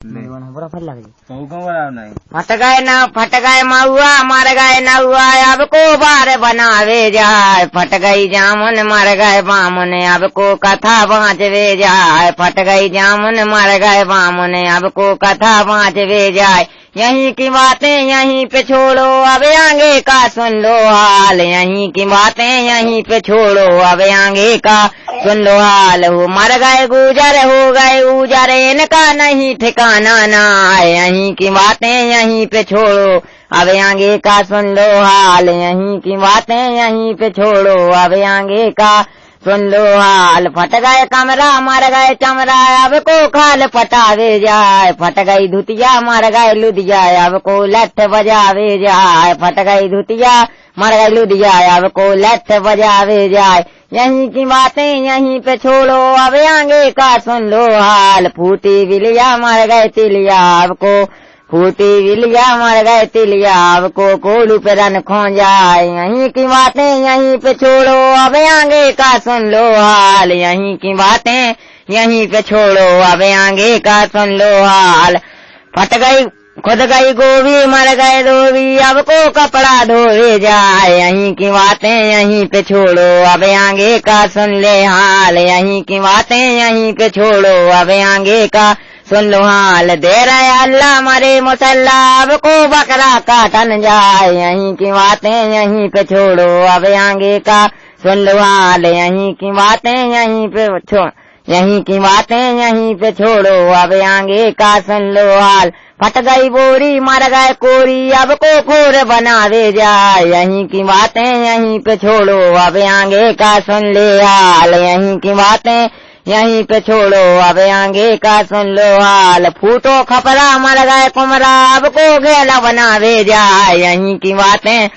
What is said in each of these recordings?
बुरा फल लग फट गए महुआ मर गए न हुआ अब को बार बनावे जाए फट गई जामुन मर गए बामुन अब को कथा बाँचवे जाए फट गई जामुन मर गए बामुन अब को कथा बाँचवे जाए यहीं की बातें यहीं पे छोड़ो अब आगे का सुन लो हाल यहीं की बातें यहीं पे छोड़ो अब आगे का सुन लो हाल हो मर गए गुजर हो गए उजर इनका नहीं ठिकाना ना यहीं की बातें यहीं पे छोड़ो अब आगे का सुन लो हाल यहीं की बातें यहीं पे छोड़ो अब आगे का सुन लो हाल फट गए कमरा मर गए चमरा अब को खाल पटावे जाए फट गई धुतिया मर गए लुधिया अब को लठ बजावे जाए फट गई धुतिया मर गए लुधिया अब को लठ बजावे जाए यहीं की बातें यहीं पे छोड़ो अब आगे का सुन लो हाल फूटी बिलिया मर गए तिलिया अब को फूटी बिलिया मर गए तिलिया अब को कोलू पे रन खो जाए यहीं की बातें यहीं पे छोड़ो अब आगे का सुन लो हाल यहीं की बातें यहीं पे छोड़ो अब आगे का सुन लो हाल फट गई खुद गई गोभी मर गए धोबी अब को कपड़ा धोवे जाए यहीं की बातें यहीं पे छोड़ो अब आगे का सुन ले हाल यहीं की बातें यहीं पे छोड़ो अब आगे का सुन लो हाल दे रहे अल्लाह मरे मुसल्ला अब को बकरा काटन जाए यहीं की बातें यहीं पे छोड़ो अब आगे का सुन लो हाल यहीं की बातें यहीं पे यहीं की बातें यहीं पे छोड़ो अब आगे का सुन लो हाल फट गई बोरी मर गए कोरी अब को फोर बनावे जाए यहीं की बातें यहीं पे छोड़ो अब आगे का सुन ले हाल यहीं की बातें यहीं पे छोड़ो अब आगे का सुन लो हाल फूटो खपरा मर गए कुमरा अब को घेला बनावे जाए यहीं की बातें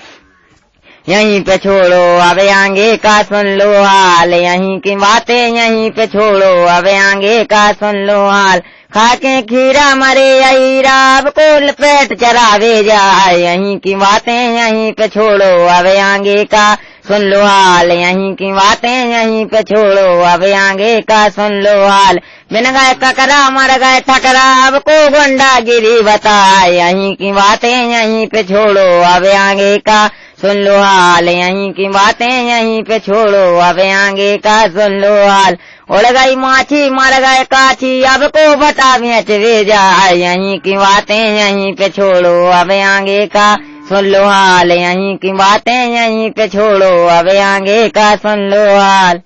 यहीं पे छोड़ो अब आगे का सुन लो हाल यहीं की बातें यहीं पे छोड़ो अब आगे का सुन लो हाल खाके खीरा मरे हीरा अब को पेट चरावे जाए यहीं की बातें यहीं पे छोड़ो अब आगे का सुन लो हाल यहीं की बातें यहीं पे छोड़ो अब आगे का सुन लो हाल बिन गए ककरा मर गए ठकरा अब को गुंडागिरी बताए यहीं की बातें यहीं पे छोड़ो अब आगे का सुन लो हाल यहीं की बातें यहीं पे छोड़ो अब आगे का सुन लो हाल उड़ गई माछी मर गए काछी अब को बता बेचवे जाए यहीं की बातें यहीं पे छोड़ो अब आगे का सुन लो हाल यहीं की बातें यहीं पे छोड़ो अब आगे का सुन लो हाल